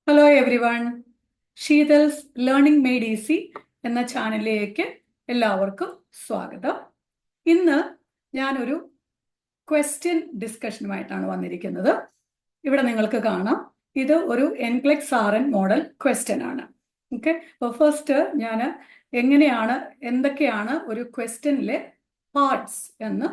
Hello every one, Sheetal's learning made easy എന്ന ചാനലിലേക്ക് എല്ലാവർക്കും സ്വാഗതം. ഇന്ന് ഞാനൊരു ക്വസ്റ്റ്യൻ ഡിസ്കഷനുമായിട്ടാണ് വന്നിരിക്കുന്നത്. ഇവിടെ നിങ്ങൾക്ക് കാണാം, ഇത് ഒരു എൻക്ലെക്സ് ആർഎൻ മോഡൽ ക്വസ്റ്റ്യൻ ആണ്. ഓക്കെ, അപ്പോൾ ഫസ്റ്റ് ഞാൻ എന്തൊക്കെയാണ് ഒരു ക്വസ്റ്റ്യനിലെ പാർട്സ് എന്ന്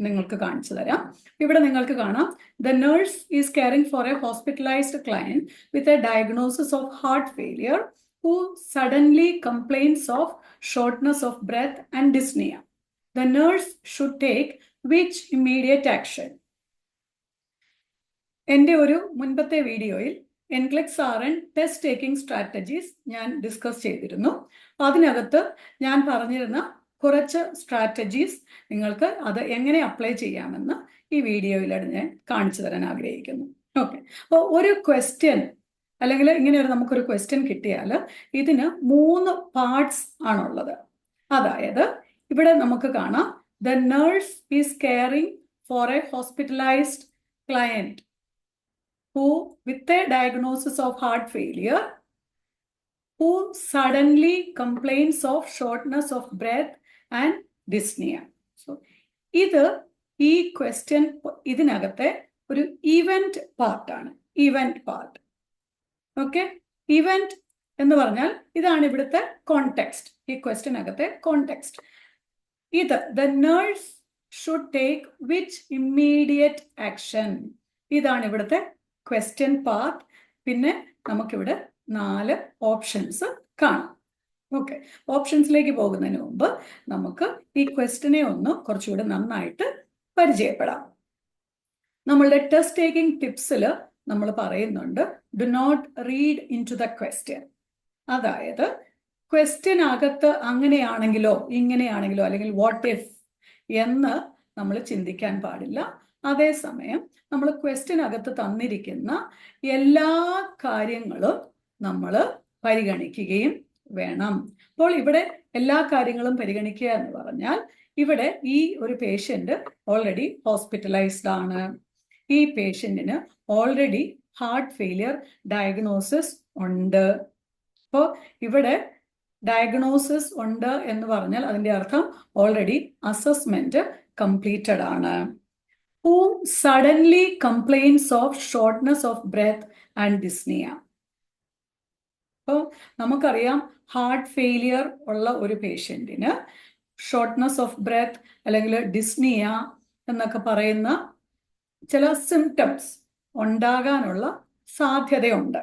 നിങ്ങൾക്ക് കാണിച്ചു തരാം. ഇവിടെ നിങ്ങൾക്ക് കാണാം, the nurse is caring for A hospitalised client with a diagnosis of heart failure who suddenly complains of shortness of breath and dyspnea. The nurse should take which immediate action? എൻ്റെ ഒരു മുൻപത്തെ വീഡിയോയിൽ എൻക്ലെക്സ് ആർഎൻ ടെസ്റ്റ് ടേക്കിംഗ് സ്ട്രാറ്റജീസ് ഞാൻ discuss ചെയ്തിരുന്നു. അതിനകത്ത് ഞാൻ പറഞ്ഞിരുന്ന കുറച്ച് സ്ട്രാറ്റജീസ് നിങ്ങൾക്ക് അത് എങ്ങനെ അപ്ലൈ ചെയ്യാമെന്ന് ഈ വീഡിയോയിലാണ് ഞാൻ കാണിച്ചു തരാൻ ആഗ്രഹിക്കുന്നു. ഓക്കെ, അപ്പോൾ ഒരു ക്വസ്റ്റ്യൻ അല്ലെങ്കിൽ നമുക്കൊരു ക്വസ്റ്റ്യൻ കിട്ടിയാൽ ഇതിന് 3 പാർട്സ് ആണുള്ളത്. അതായത് ഇവിടെ നമുക്ക് കാണാം, the nurse is caring for A hospitalised client who with a diagnosis of heart failure who suddenly complains of shortness of breath and dyspnea. So ഈ ക്വസ്റ്റ്യൻ ഇതിനകത്തെ ഒരു ഇവന്റ് പാർട്ടാണ്. Event part. ഓക്കെ, ഇവന്റ് എന്ന് പറഞ്ഞാൽ ഇതാണ് ഇവിടുത്തെ context. ഈ ക്വസ്റ്റ്യനകത്തെ context the nurse should take which immediate action. ഇതാണ് ഇവിടുത്തെ ക്വസ്റ്റ്യൻ പാർട്ട്. പിന്നെ നമുക്കിവിടെ 4 ഓപ്ഷൻസ് കാണാം. ഓക്കെ, ഓപ്ഷൻസിലേക്ക് പോകുന്നതിന് മുമ്പ് നമുക്ക് ഈ ക്വസ്റ്റ്യനെ ഒന്ന് കുറച്ചുകൂടെ നന്നായിട്ട് പരിചയപ്പെടാം. നമ്മളുടെ ടെസ്റ്റ് ടേക്കിംഗ് ടിപ്സിൽ നമ്മൾ പറയുന്നുണ്ട്, do not read into the question. അതായത് ക്വസ്റ്റ്യനകത്ത് അങ്ങനെയാണെങ്കിലോ ഇങ്ങനെയാണെങ്കിലോ അല്ലെങ്കിൽ വാട്ട് ഇഫ് എന്ന് നമ്മൾ ചിന്തിക്കാൻ പാടില്ല. അതേസമയം നമ്മൾ ക്വസ്റ്റ്യനകത്ത് തന്നിരിക്കുന്ന എല്ലാ കാര്യങ്ങളും നമ്മൾ പരിഗണിക്കുകയും വേണം. അപ്പോൾ ഇവിടെ എല്ലാ കാര്യങ്ങളും പരിഗണിക്കുക എന്ന് പറഞ്ഞാൽ, ഇവിടെ ഈ ഒരു പേഷ്യൻ്റ് ഓൾറെഡി ഹോസ്പിറ്റലൈസ്ഡ് ആണ്. ഈ പേഷ്യൻറ്റിന് ഓൾറെഡി ഹാർട്ട് ഫെയിലിയർ ഡയഗ്നോസിസ് ഉണ്ട്. അപ്പോൾ ഇവിടെ ഡയഗ്നോസിസ് ഉണ്ട് എന്ന് പറഞ്ഞാൽ അതിൻ്റെ അർത്ഥം ഓൾറെഡി അസസ്മെന്റ് കംപ്ലീറ്റഡ് ആണ്. Who suddenly complains of shortness of breath and dyspnea. അപ്പോൾ നമുക്കറിയാം, ഹാർട്ട് ഫെയിലിയർ ഉള്ള ഒരു പേഷ്യൻറ്റിന് ഷോർട്ട്നെസ് ഓഫ് ബ്രെത്ത് അല്ലെങ്കിൽ ഡിസ്നിയ എന്നൊക്കെ പറയുന്ന ചില സിംറ്റംസ് ഉണ്ടാകാനുള്ള സാധ്യതയുണ്ട്.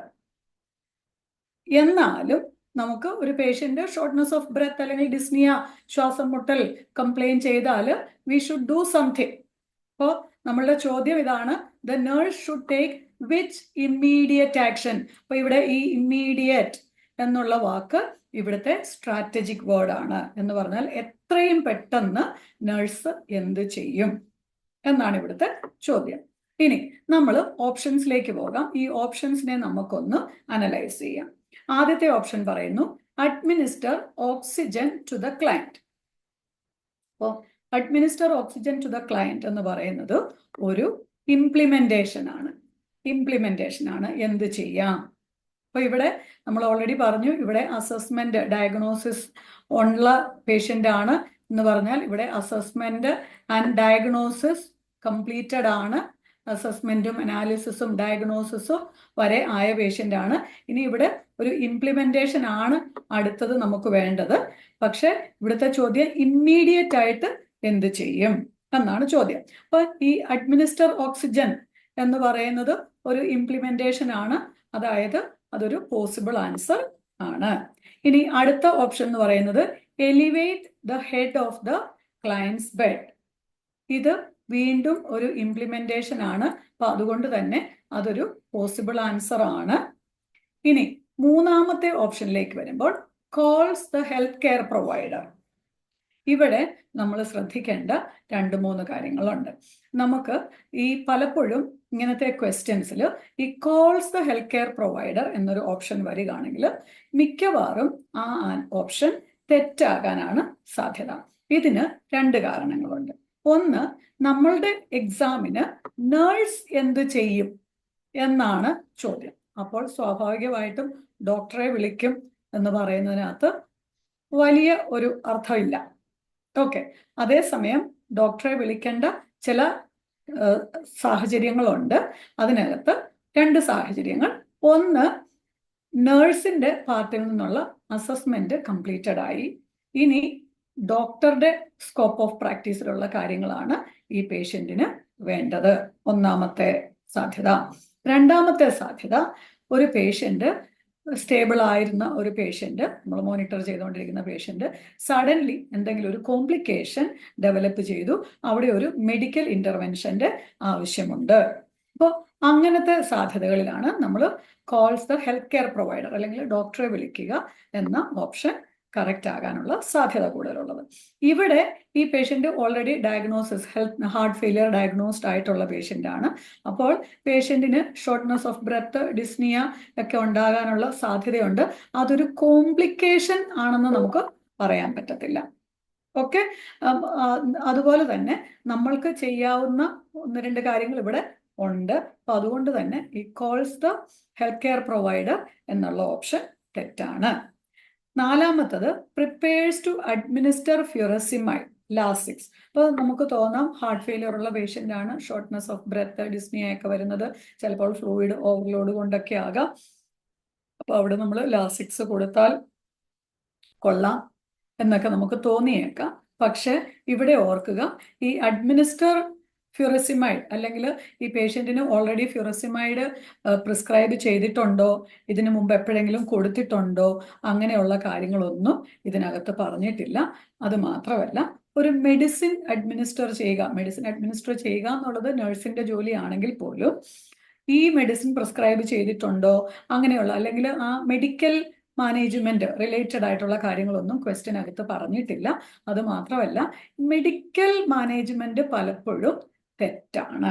എന്നാലും നമുക്ക് ഒരു പേഷ്യൻ്റ് ഷോർട്ട്നെസ് ഓഫ് ബ്രെത്ത് അല്ലെങ്കിൽ ഡിസ്നിയ, ശ്വാസം മുട്ടൽ കംപ്ലെയിൻ ചെയ്താൽ വി ഷുഡ് ഡു സംതിങ്. അപ്പോൾ നമ്മളുടെ ചോദ്യം ഇതാണ്, the nurse should take which immediate action. അപ്പോൾ ഇവിടെ ഈ ഇമ്മീഡിയറ്റ് എന്നുള്ള വാക്ക് ഇവിടുത്തെ സ്ട്രാറ്റജിക് വേർഡാണ്. എന്ന് പറഞ്ഞാൽ എത്രയും പെട്ടെന്ന് നേഴ്സ് എന്ത് ചെയ്യും എന്നാണ് ഇവിടുത്തെ ചോദ്യം. ഇനി നമ്മൾ ഓപ്ഷൻസിലേക്ക് പോകാം. ഈ ഓപ്ഷൻസിനെ നമുക്കൊന്ന് അനലൈസ് ചെയ്യാം. ആദ്യത്തെ ഓപ്ഷൻ പറയുന്നു, administer oxygen to the client. അപ്പോൾ administer oxygen to the client എന്ന് പറയുന്നത് ഒരു ഇംപ്ലിമെന്റേഷൻ ആണ്. എന്ത് ചെയ്യാം? അപ്പോൾ ഇവിടെ നമ്മൾ ഓൾറെഡി പറഞ്ഞു, ഇവിടെ അസസ്മെന്റ് ഡയഗ്നോസിസ് ഉള്ള പേഷ്യൻ്റ് ആണ് എന്ന് പറഞ്ഞാൽ ഇവിടെ അസസ്മെന്റ് ആൻഡ് ഡയഗ്നോസിസ് കംപ്ലീറ്റഡ് ആണ്. അസസ്മെന്റും അനാലിസിസും ഡയഗ്നോസിസും വരെ ആയ പേഷ്യൻ്റ് ആണ്. ഇനി ഇവിടെ ഒരു ഇംപ്ലിമെന്റേഷൻ ആണ് അടുത്തത് നമുക്ക് വേണ്ടത്. പക്ഷെ ഇവിടുത്തെ ചോദ്യം ഇമ്മീഡിയറ്റ് ആയിട്ട് എന്ത് ചെയ്യും എന്നാണ് ചോദ്യം. അപ്പൊ ഈ അഡ്മിനിസ്റ്റർ ഓക്സിജൻ എന്ന് പറയുന്നത് ഒരു ഇംപ്ലിമെന്റേഷൻ ആണ്. അതായത് അതൊരു പോസിബിൾ ആൻസർ ആണ്. ഇനി അടുത്ത ഓപ്ഷൻ എന്ന് പറയുന്നത് elevate the head of the client's bed. ഇത് വീണ്ടും ഒരു ഇംപ്ലിമെന്റേഷൻ ആണ്. അപ്പൊ അതുകൊണ്ട് തന്നെ അതൊരു പോസിബിൾ ആൻസർ ആണ്. ഇനി മൂന്നാമത്തെ ഓപ്ഷനിലേക്ക് വരുമ്പോൾ calls the health care provider. ഇവിടെ നമ്മൾ ശ്രദ്ധിക്കേണ്ട 2-3 കാര്യങ്ങളുണ്ട്. നമുക്ക് ഈ പലപ്പോഴും ഇങ്ങനത്തെ ക്വസ്റ്റ്യൻസിൽ ഈ calls the health care provider എന്നൊരു ഓപ്ഷൻ വരികയാണെങ്കിൽ മിക്കവാറും ആ ഓപ്ഷൻ തെറ്റാകാനാണ് സാധ്യത. ഇതിന് 2 കാരണങ്ങളുണ്ട്. ഒന്ന്, നമ്മളുടെ എക്സാമിന് നേഴ്സ് എന്ത് ചെയ്യും എന്നാണ് ചോദ്യം. അപ്പോൾ സ്വാഭാവികമായിട്ടും ഡോക്ടറെ വിളിക്കും എന്ന് പറയുന്നതിനകത്ത് വലിയ ഒരു അർത്ഥമില്ല. ഓക്കെ, അതേസമയം ഡോക്ടറെ വിളിക്കേണ്ട ചില സാഹചര്യങ്ങളുണ്ട്. അതിനകത്ത് 2 സാഹചര്യങ്ങൾ. ഒന്ന്, നേഴ്സിന്റെ പാർട്ടിൽ നിന്നുള്ള അസസ്മെന്റ് കംപ്ലീറ്റഡ് ആയി. ഇനി ഡോക്ടറുടെ സ്കോപ്പ് ഓഫ് പ്രാക്ടീസിലുള്ള കാര്യങ്ങളാണ് ഈ പേഷ്യന്റിന് വേണ്ടത്. ഒന്നാമത്തെ സാധ്യത. രണ്ടാമത്തെ സാധ്യത, ഒരു പേഷ്യന്റ് സ്റ്റേബിൾ ആയിരുന്ന ഒരു പേഷ്യന്റ്, നമ്മൾ മോണിറ്റർ ചെയ്തുകൊണ്ടിരിക്കുന്ന പേഷ്യന്റ് സഡൻലി എന്തെങ്കിലും ഒരു കോംപ്ലിക്കേഷൻ ഡെവലപ്പ് ചെയ്തു, അവിടെ ഒരു മെഡിക്കൽ ഇന്റർവെൻഷന്റെ ആവശ്യമുണ്ട്. അപ്പോൾ അങ്ങനത്തെ സാധ്യതകളിലാണ് നമ്മൾ calls the health care provider അല്ലെങ്കിൽ ഡോക്ടറെ വിളിക്കുക എന്ന ഓപ്ഷൻ കറക്റ്റ് ആകാനുള്ള സാധ്യത കൂടുതലുള്ളത്. ഇവിടെ ഈ patient already diagnosis heart failure diagnosed ആയിട്ടുള്ള പേഷ്യന്റ് ആണ്. അപ്പോൾ പേഷ്യന്റിന് ഷോർട്ട്നെസ് ഓഫ് ബ്രെത്ത്, ഡിസ്നിയ ഒക്കെ ഉണ്ടാകാനുള്ള സാധ്യതയുണ്ട്. അതൊരു കോംപ്ലിക്കേഷൻ ആണെന്ന് നമുക്ക് പറയാൻ പറ്റത്തില്ല. ഓക്കെ, അതുപോലെ തന്നെ നമ്മൾക്ക് ചെയ്യാവുന്ന 1-2 കാര്യങ്ങൾ ഇവിടെ ഉണ്ട്. അപ്പൊ അതുകൊണ്ട് തന്നെ ഈ calls the health care provider എന്നുള്ള ഓപ്ഷൻ തെറ്റാണ്. നാലാമത്തത്, പ്രിപ്പയർസ് ടു അഡ്മിനിസ്റ്റർ ഫ്യൂറസിമൈഡ് ലാസിക്സ്. അപ്പോൾ നമുക്ക് തോന്നാം ഹാർട്ട് ഫെയിലിയർ ഉള്ള പേഷ്യന്റ് ആണ്, ഷോർട്ട്നെസ് ഓഫ് ബ്രെത്ത്, ഡിസ്നിയ ഒക്കെ വരുന്നത് ചിലപ്പോൾ ഫ്ലൂയിഡ് ഓവർലോഡ് കൊണ്ടൊക്കെ ആകാം. അപ്പോൾ അവിടെ നമ്മൾ ലാസിക്സ് കൊടുത്താൽ കൊള്ളാം എന്നൊക്കെ നമുക്ക് തോന്നിയേക്കാം. പക്ഷെ ഇവിടെ ഓർക്കുക, ഈ അഡ്മിനിസ്റ്റർ ഫ്യൂറസിമൈഡ് അല്ലെങ്കിൽ ഈ പേഷ്യന്റിന് ഓൾറെഡി ഫ്യൂറസിമൈഡ് പ്രിസ്ക്രൈബ് ചെയ്തിട്ടുണ്ടോ, ഇതിനു മുമ്പ് എപ്പോഴെങ്കിലും കൊടുത്തിട്ടുണ്ടോ, അങ്ങനെയുള്ള കാര്യങ്ങളൊന്നും ഇതിനകത്ത് പറഞ്ഞിട്ടില്ല. അത് മാത്രമല്ല, ഒരു മെഡിസിൻ അഡ്മിനിസ്റ്റർ ചെയ്യുക എന്നുള്ളത് നഴ്സിന്റെ ജോലിയാണെങ്കിൽ പോലും ഈ മെഡിസിൻ പ്രിസ്ക്രൈബ് ചെയ്തിട്ടുണ്ടോ, അങ്ങനെയുള്ള അല്ലെങ്കിൽ ആ മെഡിക്കൽ മാനേജ്മെന്റ് റിലേറ്റഡ് ആയിട്ടുള്ള കാര്യങ്ങളൊന്നും ക്വസ്റ്റ്യനകത്ത് പറഞ്ഞിട്ടില്ല. അത് മാത്രമല്ല, മെഡിക്കൽ മാനേജ്മെന്റ് പലപ്പോഴും തെറ്റാണ്.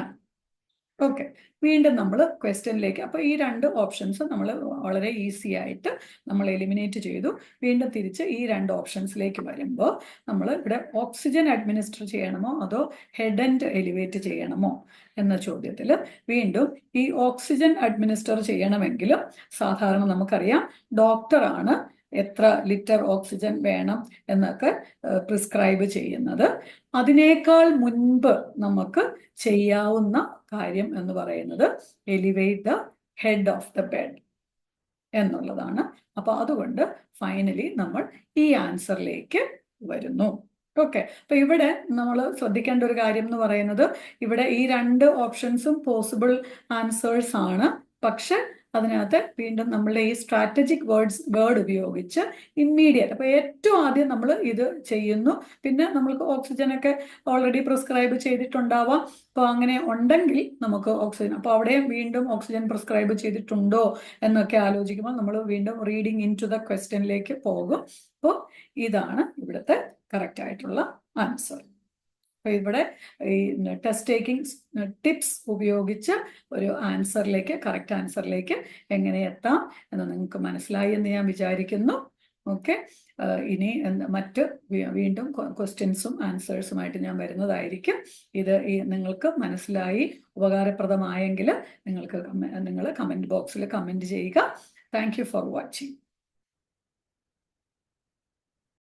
ഓക്കെ, വീണ്ടും നമ്മൾ ക്വസ്റ്റ്യനിലേക്ക്. അപ്പോൾ ഈ 2 ഓപ്ഷൻസ് നമ്മൾ വളരെ ഈസി ആയിട്ട് നമ്മൾ എലിമിനേറ്റ് ചെയ്തു. വീണ്ടും തിരിച്ച് ഈ 2 ഓപ്ഷൻസിലേക്ക് വരുമ്പോൾ നമ്മൾ ഇവിടെ ഓക്സിജൻ അഡ്മിനിസ്റ്റർ ചെയ്യണമോ അതോ ഹെഡ് ആൻഡ് എലിവേറ്റ് ചെയ്യണമോ എന്ന ചോദ്യത്തിൽ വീണ്ടും ഈ ഓക്സിജൻ അഡ്മിനിസ്റ്റർ ചെയ്യണമെങ്കിലും സാധാരണ നമുക്കറിയാം ഡോക്ടറാണ് എത്ര ലിറ്റർ ഓക്സിജൻ വേണം എന്നൊക്കെ പ്രിസ്ക്രൈബ് ചെയ്യുന്നത്. അതിനേക്കാൾ മുൻപ് നമുക്ക് ചെയ്യാവുന്ന കാര്യം എന്ന് പറയുന്നത് elevate the head of the bed എന്നുള്ളതാണ്. അപ്പൊ അതുകൊണ്ട് ഫൈനലി നമ്മൾ ഈ ആൻസറിലേക്ക് വരുന്നു. ഓക്കെ, അപ്പൊ ഇവിടെ നമ്മൾ ശ്രദ്ധിക്കേണ്ട ഒരു കാര്യം എന്ന് പറയുന്നത്, ഇവിടെ ഈ 2 ഓപ്ഷൻസും പോസിബിൾ ആൻസേഴ്സ് ആണ്. പക്ഷെ അതിനകത്ത് വീണ്ടും നമ്മളുടെ ഈ സ്ട്രാറ്റജിക് വേർഡ് ഉപയോഗിച്ച് ഇമ്മീഡിയറ്റ്, അപ്പൊ ഏറ്റവും ആദ്യം നമ്മൾ ഇത് ചെയ്യുന്നു. പിന്നെ നമ്മൾക്ക് ഓക്സിജനൊക്കെ ഓൾറെഡി പ്രിസ്ക്രൈബ് ചെയ്തിട്ടുണ്ടാവാം. അപ്പോൾ അങ്ങനെ ഉണ്ടെങ്കിൽ നമുക്ക് ഓക്സിജൻ, അപ്പോൾ അവിടെ വീണ്ടും ഓക്സിജൻ പ്രിസ്ക്രൈബ് ചെയ്തിട്ടുണ്ടോ എന്നൊക്കെ ആലോചിക്കുമ്പോൾ നമ്മൾ വീണ്ടും റീഡിങ് ഇൻ ടു ദ ക്വസ്റ്റ്യനിലേക്ക് പോകും. അപ്പോൾ ഇതാണ് ഇവിടുത്തെ കറക്റ്റ് ആയിട്ടുള്ള ആൻസർ. അപ്പോൾ ഇവിടെ ഈ ടെസ്റ്റ് ടേക്കിംഗ് ടിപ്സ് ഉപയോഗിച്ച് ഒരു ആൻസറിലേക്ക്, കറക്റ്റ് ആൻസറിലേക്ക് എങ്ങനെ എത്താം എന്ന് നിങ്ങൾക്ക് മനസ്സിലായി എന്ന് ഞാൻ വിചാരിക്കുന്നു. ഓക്കെ, ഇനി മറ്റ് വീണ്ടും ക്വസ്റ്റ്യൻസും ആൻസേഴ്സുമായിട്ട് ഞാൻ വരുന്നതായിരിക്കും. ഇത് നിങ്ങൾക്ക് മനസ്സിലായി ഉപകാരപ്രദമായെങ്കിൽ നിങ്ങൾ കമൻറ്റ് ബോക്സിൽ കമൻറ്റ് ചെയ്യുക. Thank you for watching.